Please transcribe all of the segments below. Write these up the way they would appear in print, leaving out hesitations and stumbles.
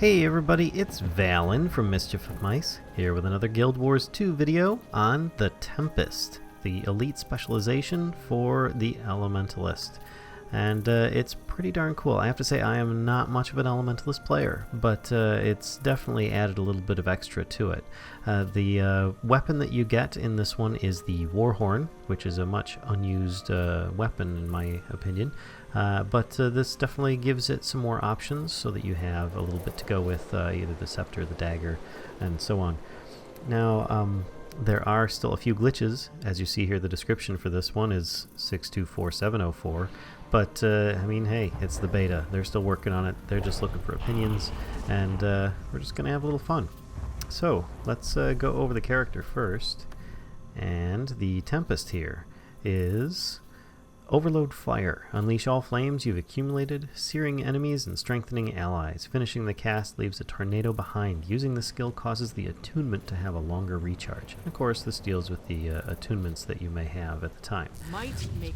Hey everybody, it's Valen from Mischief of Mice, here with another Guild Wars 2 video on the Tempest, the elite specialization for the Elementalist. And it's pretty darn cool. I have to say I am not much of an Elementalist player, but it's definitely added a little bit of extra to it. The weapon that you get in this one is the warhorn, which is a much unused weapon in my opinion. But this definitely gives it some more options so that you have a little bit to go with either the scepter, the dagger, and so on. Now, there are still a few glitches. As you see here, the description for this one is 624704. But, I mean, hey, it's the beta. They're still working on it. They're just looking for opinions, and we're just going to have a little fun. So, let's go over the character first. And the Tempest here is Overload Fire. Unleash all flames you've accumulated, searing enemies and strengthening allies. Finishing the cast leaves a tornado behind. Using the skill causes the attunement to have a longer recharge. Of course, this deals with the attunements that you may have at the time.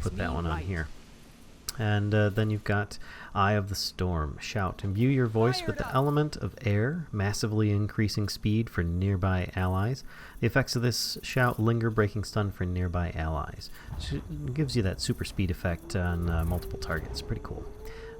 Put that one on here. And then you've got Eye of the Storm. Shout. Imbue your voice with the element of air, massively increasing speed for nearby allies. The effects of this shout linger, breaking stun for nearby allies. It gives you that super speed effect on multiple targets. Pretty cool.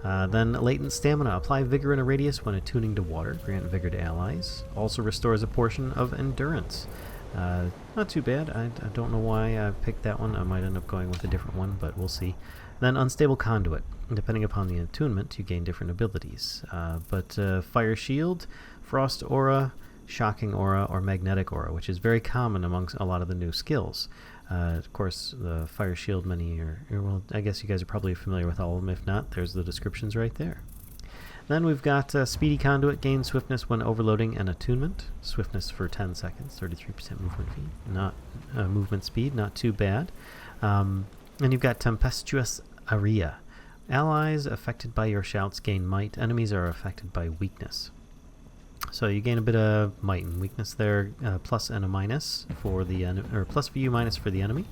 Then Latent Stamina. Apply Vigor in a radius when attuning to water. Grant Vigor to allies. Also restores a portion of Endurance. Not too bad. I don't know why I picked that one. I might end up going with a different one, but we'll see. Then Unstable Conduit. Depending upon the attunement, you gain different abilities. Fire Shield, Frost Aura, Shocking Aura, or Magnetic Aura, which is very common amongst a lot of the new skills. Of course, the Fire Shield, many are, well, I guess you guys are probably familiar with all of them. If not, there's the descriptions right there. Then we've got Speedy Conduit. Gain swiftness when overloading an attunement. Swiftness for 10 seconds, 33% movement speed, not too bad. And you've got Tempestuous Area. Allies affected by your shouts gain might. Enemies are affected by weakness. So you gain a bit of might and weakness there, plus and a minus for the or plus for you, minus for the enemy,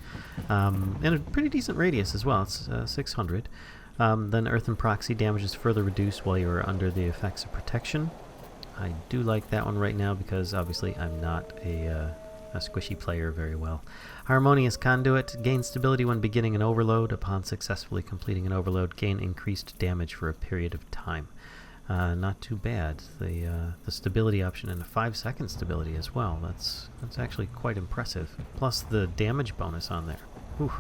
and a pretty decent radius as well. It's 600. Then Earth and Proxy damage is further reduced while you are under the effects of protection. I do like that one right now because obviously I'm not a squishy player very well. Harmonious Conduit. Gain stability when beginning an overload. Upon successfully completing an overload, gain increased damage for a period of time. Not too bad. The stability option and a 5-second stability as well. That's actually quite impressive. Plus the damage bonus on there. Whew.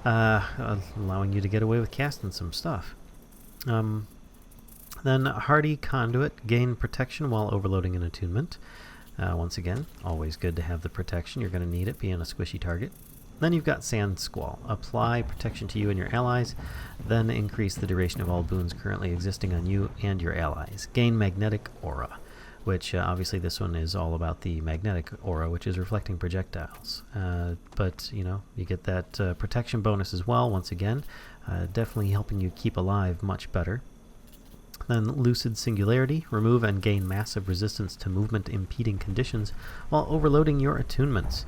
Allowing you to get away with casting some stuff. Then Hardy Conduit. Gain protection while overloading an attunement. Once again, always good to have the protection. You're going to need it, being a squishy target. Then you've got Sand Squall. Apply protection to you and your allies, then increase the duration of all boons currently existing on you and your allies. Gain Magnetic Aura, which obviously this one is all about the magnetic aura, which is reflecting projectiles. But, you know, you get that protection bonus as well, once again. Definitely helping you keep alive much better. Then Lucid Singularity. Remove and gain massive resistance to movement impeding conditions while overloading your attunements.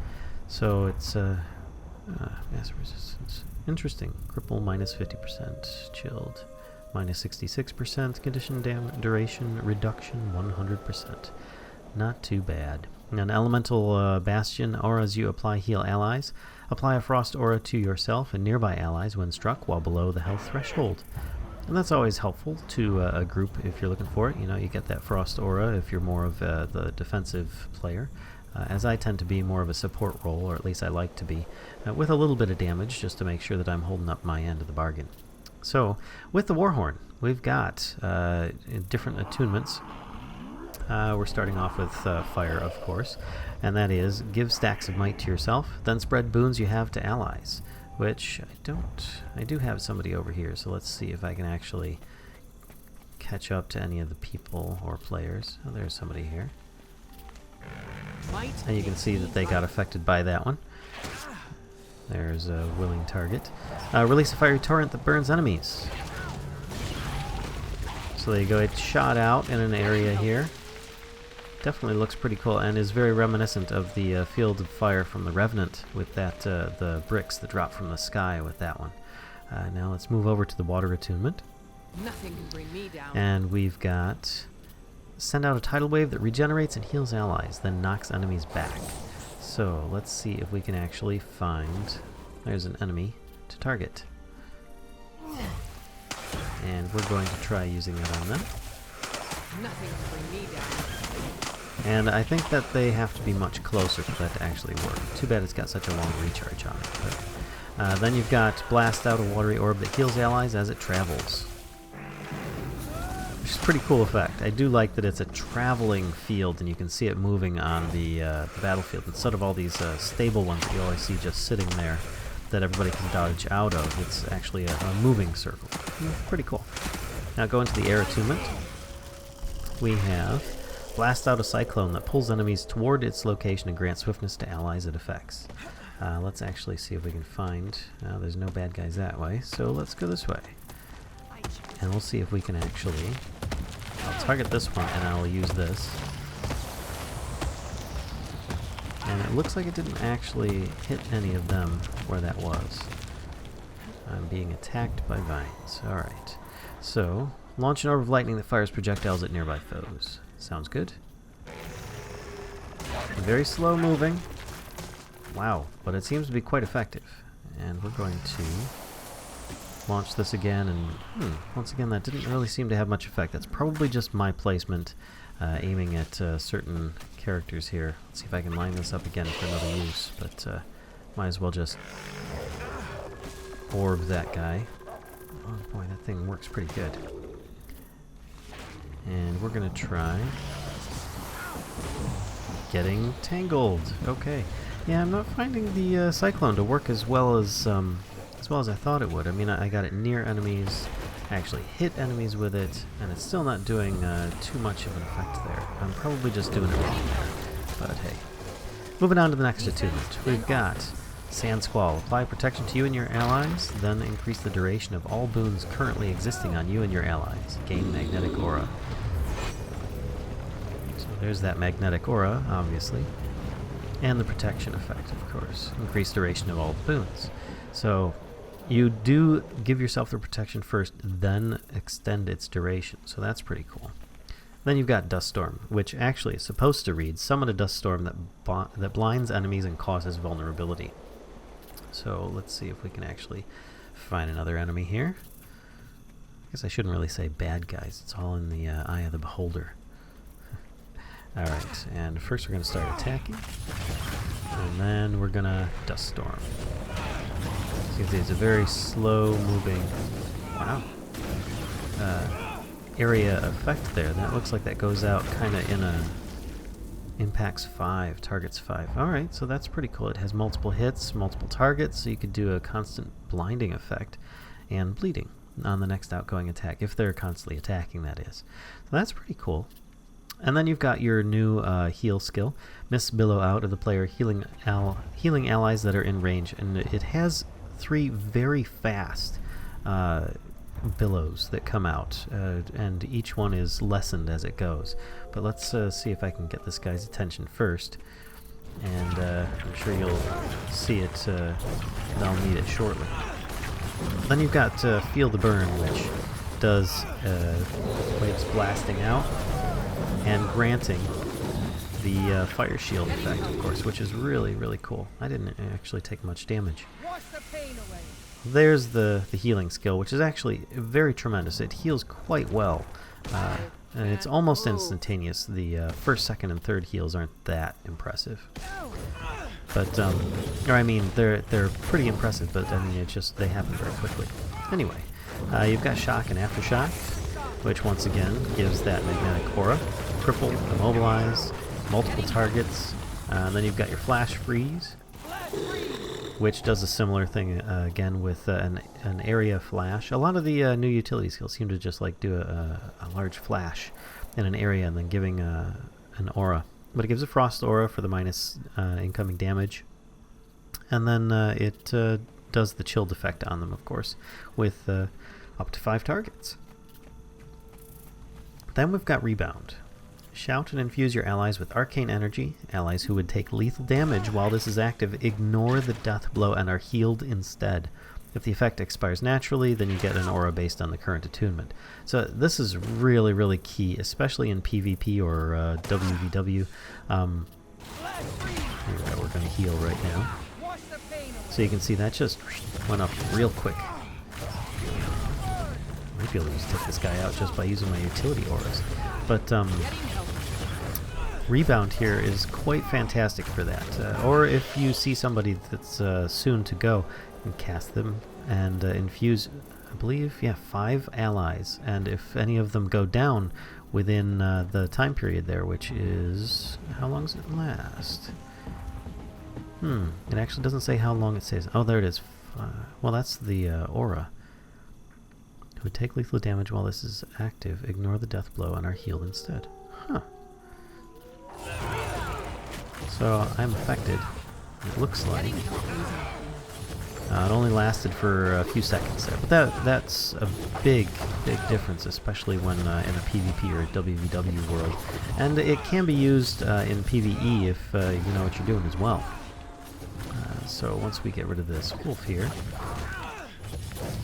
So it's massive resistance. Interesting. Cripple minus 50%. Chilled minus 66%. Condition duration reduction 100%. Not too bad. An Elemental Bastion. Auras you apply heal allies. Apply a Frost Aura to yourself and nearby allies when struck while below the health threshold. And that's always helpful to a group if you're looking for it. You know, you get that Frost Aura if you're more of the defensive player. As I tend to be more of a support role, or at least I like to be, with a little bit of damage just to make sure that I'm holding up my end of the bargain. So, with the Warhorn, we've got different attunements. We're starting off with Fire, of course, and that is give stacks of might to yourself, then spread boons you have to allies. Which I do have somebody over here, so let's see if I can actually catch up to any of the people or players. Oh, there's somebody here. And you can see that they got affected by that one. There's a willing target. Release a fiery torrent that burns enemies. So there you go, it's shot out in an area here. Definitely looks pretty cool and is very reminiscent of the Field of Fire from the Revenant with that the bricks that drop from the sky with that one. Now let's move over to the Water Attunement. Nothing can bring me down. And we've got send out a tidal wave that regenerates and heals allies, then knocks enemies back. So let's see if we can actually find... There's an enemy to target. And we're going to try using it on them. And I think that they have to be much closer for that to actually work. Too bad it's got such a long recharge on it. But, then you've got Blast Out, a watery orb that heals allies as it travels. Which is a pretty cool effect. I do like that it's a traveling field and you can see it moving on the battlefield instead of all these stable ones that you always see just sitting there that everybody can dodge out of. It's actually a moving circle. Pretty cool. Now go into the air attunement. We have Blast Out, a cyclone that pulls enemies toward its location and grants swiftness to allies it affects. Let's actually see if we can find... there's no bad guys that way, so let's go this way. And we'll see if we can actually... I'll target this one and I'll use this. And it looks like it didn't actually hit any of them where that was. I'm being attacked by vines. Alright. So, launch an orb of lightning that fires projectiles at nearby foes. Sounds good. Very slow moving. Wow, but it seems to be quite effective. And we're going to launch this again, and once again that didn't really seem to have much effect. That's probably just my placement aiming at certain characters here. Let's see if I can line this up again for another use, but might as well just orb that guy. Oh boy, that thing works pretty good. And we're gonna try getting tangled. Okay. Yeah, I'm not finding the cyclone to work as well as I thought it would. I mean, I got it near enemies, I actually hit enemies with it, and it's still not doing too much of an effect there. I'm probably just doing it wrong there, but hey. Moving on to the next attunement. We've got Sand Squall. Apply protection to you and your allies, then increase the duration of all boons currently existing on you and your allies. Gain magnetic aura. So there's that magnetic aura, obviously. And the protection effect, of course. Increased duration of all the boons. So you do give yourself the protection first, then extend its duration. So that's pretty cool. Then you've got Dust Storm, which actually is supposed to read, summon a dust storm that blinds enemies and causes vulnerability. So let's see if we can actually find another enemy here. I guess I shouldn't really say bad guys. It's all in the eye of the beholder. Alright, and first we're going to start attacking. And then we're going to Dust Storm. You can see it's a very slow moving... Wow. Area effect there. That looks like that goes out kind of in a... Impacts 5, targets 5. Alright, so that's pretty cool. It has multiple hits, multiple targets, so you could do a constant blinding effect and bleeding on the next outgoing attack, if they're constantly attacking, that is. So that's pretty cool. And then you've got your new heal skill, Mist Billow Out of the player, healing allies that are in range, and it has 3 very fast billows that come out, and each one is lessened as it goes. But let's see if I can get this guy's attention first, and I'm sure you'll see it, they'll need it shortly. Then you've got Feel the Burn, which does waves blasting out and granting the fire shield effect, of course, which is really, really cool. I didn't actually take much damage. There's the healing skill, which is actually very tremendous. It heals quite well, and it's almost instantaneous. The first, second, and third heals aren't that impressive, but or I mean they're pretty impressive, but I mean it's just they happen very quickly. Anyway, you've got Shock and Aftershock, which once again gives that magnetic aura, cripple, immobilize, multiple targets. Then you've got your Flash Freeze, which does a similar thing again with an area flash. A lot of the new utility skills seem to just like do a large flash in an area and then giving an aura. But it gives a frost aura for the minus incoming damage. And then it does the chilled effect on them, of course, with up to 5 targets. Then we've got Rebound. Shout and infuse your allies with arcane energy. Allies who would take lethal damage while this is active ignore the death blow and are healed instead. If the effect expires naturally, then you get an aura based on the current attunement. So this is really, really key, especially in PvP or WVW. Here we go, we're going to heal right now. So you can see that just went up real quick. Might be able to just take this guy out just by using my utility auras. But Rebound here is quite fantastic for that. Or if you see somebody that's soon to go, you can cast them and infuse, I believe, yeah, 5 allies. And if any of them go down within the time period there, which is... how long does it last? It actually doesn't say how long it says. Oh, there it is. Well, that's the aura. Who would take lethal damage while this is active, ignore the death blow, and are healed instead. Huh. So I'm affected. It looks like. It only lasted for a few seconds there, but that's a big difference, especially when in a PvP or a WVW world. And it can be used in PvE if you know what you're doing as well. So once we get rid of this wolf here,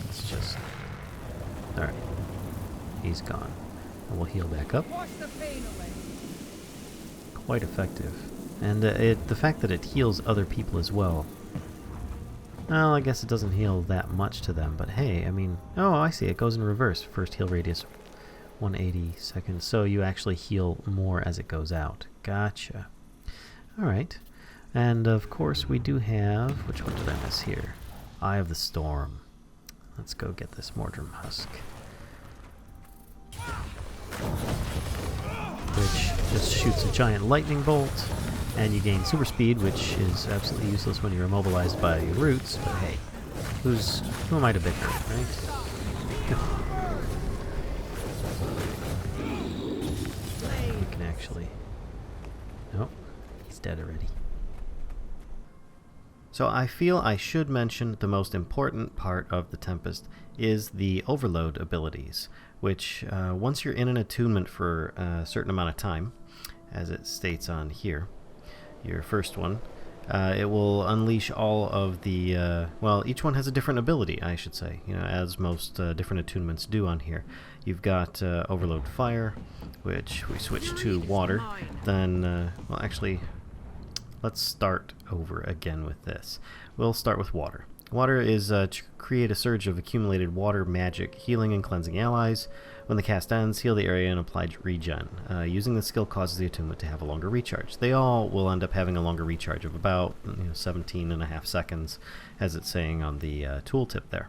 let's just... alright, he's gone. And we'll heal back up. Quite effective. And the fact that it heals other people as well. Well, I guess it doesn't heal that much to them, but hey, I mean... oh, I see, it goes in reverse. First heal radius, 180 seconds. So you actually heal more as it goes out. Gotcha. Alright. And of course we do have... which one did I miss here? Eye of the Storm. Let's go get this Mordrum Husk. Which just shoots a giant lightning bolt, and you gain super speed, which is absolutely useless when you're immobilized by roots, but hey, who am I to bicker, right? We can actually... nope, he's dead already. So I feel I should mention the most important part of the Tempest is the overload abilities, which once you're in an attunement for a certain amount of time, as it states on here, your first one, it will unleash all of the, well, each one has a different ability, I should say, you know, as most different attunements do on here. You've got Overload Fire, which we switch to Water, then, well, actually... let's start over again with this. We'll start with Water. Water is to create a surge of accumulated water magic, healing and cleansing allies. When the cast ends, heal the area and apply regen. Using the skill causes the attunement to have a longer recharge. They all will end up having a longer recharge of about 17.5 seconds, as it's saying on the tooltip there.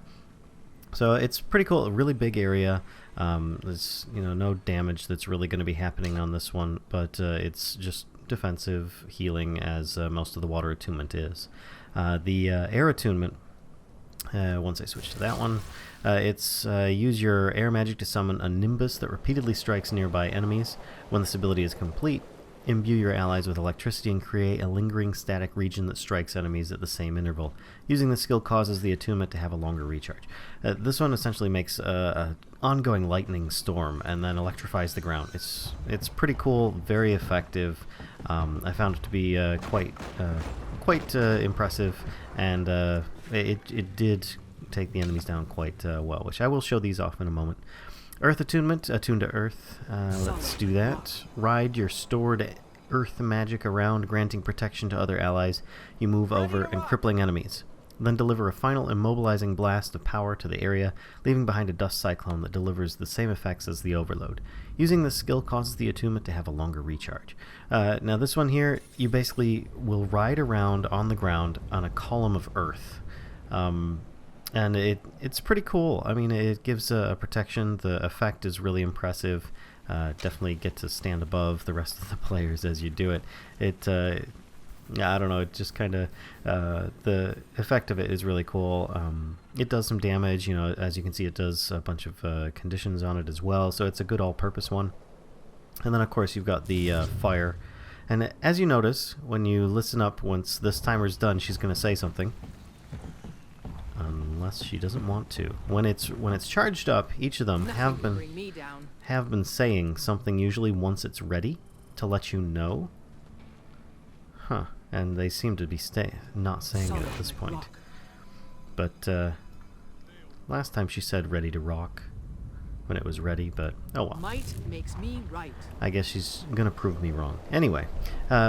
So it's pretty cool, a really big area. There's no damage that's really going to be happening on this one, but it's just defensive healing as most of the water attunement is. The air attunement, once I switch to that one, it's use your air magic to summon a nimbus that repeatedly strikes nearby enemies. When this ability is complete, imbue your allies with electricity and create a lingering static region that strikes enemies at the same interval. Using the skill causes the attunement to have a longer recharge. This one essentially makes an ongoing lightning storm and then electrifies the ground. It's pretty cool, very effective. I found it to be quite impressive, and it did take the enemies down quite well, which I will show these off in a moment. Earth Attunement, attune to Earth. Let's do that. Ride your stored Earth magic around, granting protection to other allies you move over and crippling enemies. Then deliver a final immobilizing blast of power to the area, leaving behind a dust cyclone that delivers the same effects as the overload. Using this skill causes the attunement to have a longer recharge. Now this one here, you basically will ride around on the ground on a column of earth. And it's pretty cool. I mean, it gives a protection. The effect is really impressive. Definitely get to stand above the rest of the players as you do it. I don't know, it just kind of, the effect of it is really cool. It does some damage, as you can see it does a bunch of conditions on it as well, so it's a good all-purpose one. And then of course you've got the fire. And as you notice, when you listen up, once this timer's done, she's going to say something. Unless she doesn't want to. When it's charged up, each of them have been saying something usually once it's ready to let you know. And they seem to be not saying it at this point. But Last time she said ready to rock when it was ready, but oh well. Might makes me right. I guess she's gonna prove me wrong. Anyway,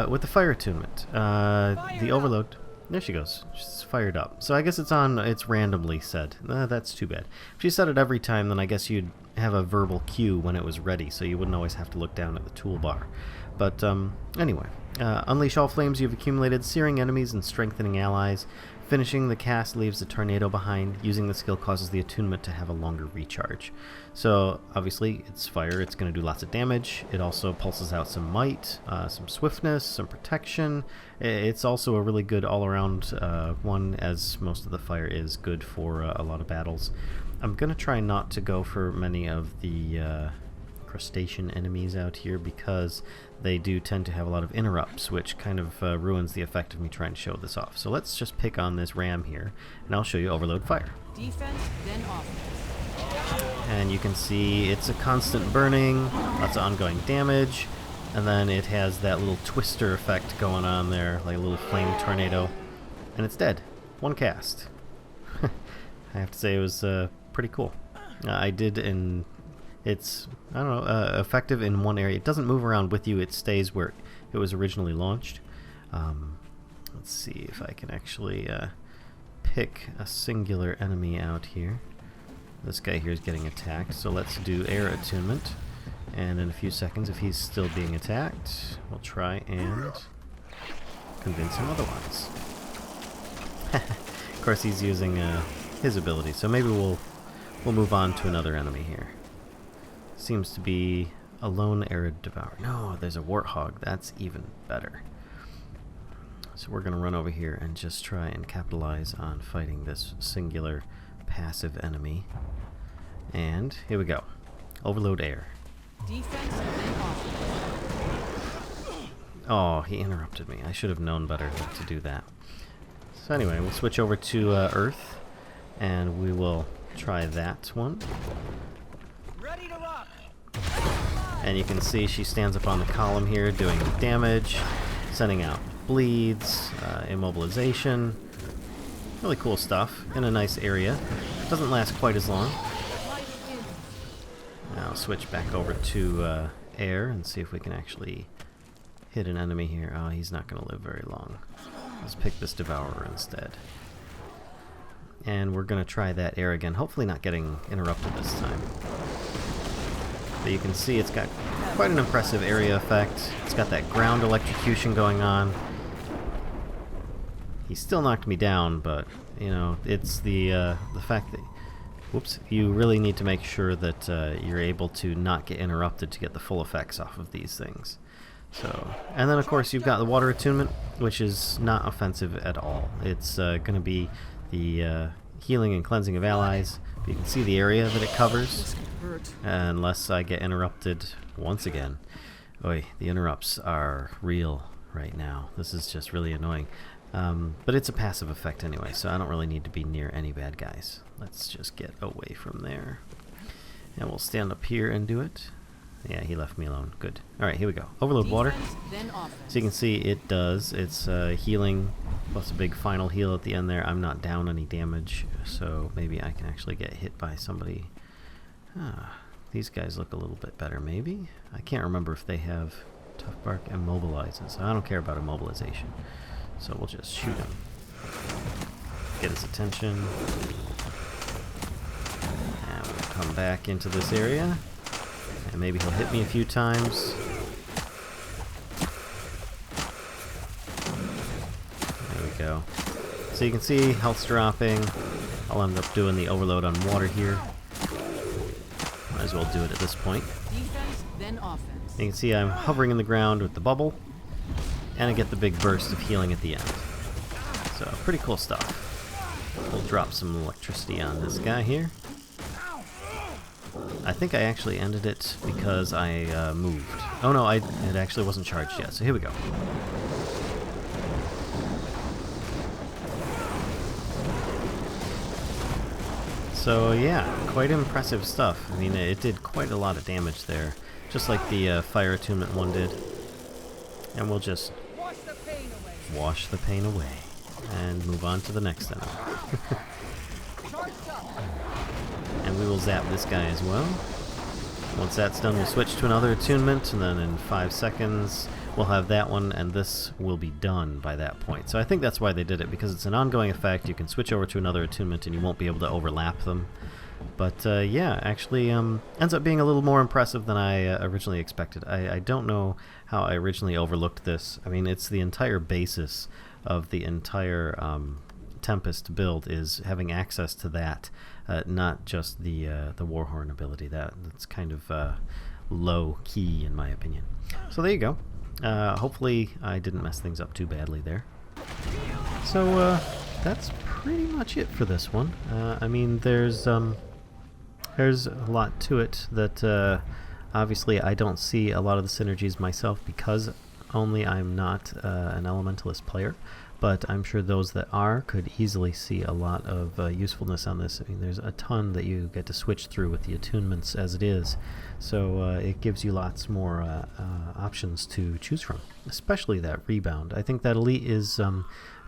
with the fire attunement, the overload. There she goes. She's fired up. So I guess it's randomly set. That's too bad. If she said it every time, then I guess you'd have a verbal cue when it was ready, so you wouldn't always have to look down at the toolbar. But anyway, unleash all flames you've accumulated, searing enemies and strengthening allies. Finishing the cast leaves a tornado behind. Using the skill causes the attunement to have a longer recharge. So obviously it's fire, it's going to do lots of damage. It also pulses out some might, some swiftness, some protection. It's also a really good all-around one, as most of the fire is good for a lot of battles. I'm going to try not to go for many of the crustacean enemies out here because they do tend to have a lot of interrupts, which kind of ruins the effect of me trying to show this off. So let's just pick on this ram here, and I'll show you overload fire. Defense, then offense. And you can see it's a constant burning, lots of ongoing damage, and then it has that little twister effect going on there, like a little flame tornado, and it's dead. One cast. I have to say it was pretty cool. It's, I don't know, effective in one area. It doesn't move around with you. It stays where it was originally launched. Let's see if I can actually pick a singular enemy out here. This guy here is getting attacked, so let's do air attunement. And in a few seconds, if he's still being attacked, we'll try and convince him otherwise. Of course, he's using his ability, so maybe we'll move on to another enemy here. Seems to be a lone arid devourer. No, there's a warthog. That's even better. So we're going to run over here and just try and capitalize on fighting this singular passive enemy. And here we go. Overload air. Defense, then offense. Oh, he interrupted me. I should have known better than to do that. So anyway, we'll switch over to Earth, and we will try that one. Ready to rock. And you can see she stands up on the column here doing damage, sending out bleeds, immobilization. Really cool stuff in a nice area. Doesn't last quite as long. Now I'll switch back over to air and see if we can actually hit an enemy here. Oh, he's not going to live very long. Let's pick this devourer instead. And we're going to try that air again, hopefully not getting interrupted this time. But you can see it's got quite an impressive area effect. It's got that ground electrocution going on. He still knocked me down, but you know, it's the fact that, whoops, you really need to make sure that you're able to not get interrupted to get the full effects off of these things. So, and then of course you've got the water attunement, which is not offensive at all. It's going to be the healing and cleansing of allies. But you can see the area that it covers, unless I get interrupted once again. Oy, the interrupts are real right now. This is just really annoying. But it's a passive effect anyway, so I don't really need to be near any bad guys. Let's just get away from there. And we'll stand up here and do it. Yeah, he left me alone. Good. Alright, here we go. Overload water. So you can see it does. It's healing plus a big final heal at the end there. I'm not down any damage, so maybe I can actually get hit by somebody. These guys look a little bit better, maybe? I can't remember if they have Tough Bark immobilizes. I don't care about immobilization. So we'll just shoot him. Get his attention. And we'll come back into this area. And maybe he'll hit me a few times. There we go. So you can see health's dropping. I'll end up doing the overload on water here. Might as well do it at this point. Defense, then offense. You can see I'm hovering in the ground with the bubble. And I get the big burst of healing at the end. So, pretty cool stuff. We'll drop some electricity on this guy here. I think I actually ended it because I moved. Oh no, it actually wasn't charged yet, so here we go. So yeah, quite impressive stuff. I mean, it did quite a lot of damage there, just like the fire attunement one did. And we'll just wash the pain away and move on to the next enemy. we will zap this guy as well. Once that's done, we'll switch to another attunement, and then in 5 seconds we'll have that one, and this will be done by that point. So I think that's why they did it, because it's an ongoing effect. You can switch over to another attunement and you won't be able to overlap them. But yeah, actually ends up being a little more impressive than I originally expected. I don't know how I originally overlooked this. I mean, it's the entire basis of the entire Tempest build is having access to that, not just the warhorn ability. That's kind of low key in my opinion. So there you go. Hopefully I didn't mess things up too badly there. So that's pretty much it for this one. I mean, there's a lot to it that obviously I don't see a lot of the synergies myself, because only I'm not an elementalist player. But I'm sure those that are could easily see a lot of usefulness on this. I mean, there's a ton that you get to switch through with the attunements as it is. So it gives you lots more options to choose from, especially that Rebound. I think that elite is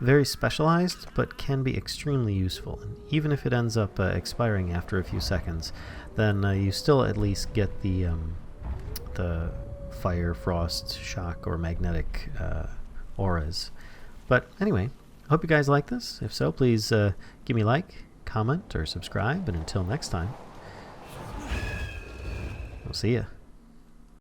very specialized, but can be extremely useful. And even if it ends up expiring after a few seconds, then you still at least get the fire, frost, shock, or magnetic auras. But anyway, I hope you guys like this. If so, please give me a like, comment, or subscribe. And until next time, we'll see ya.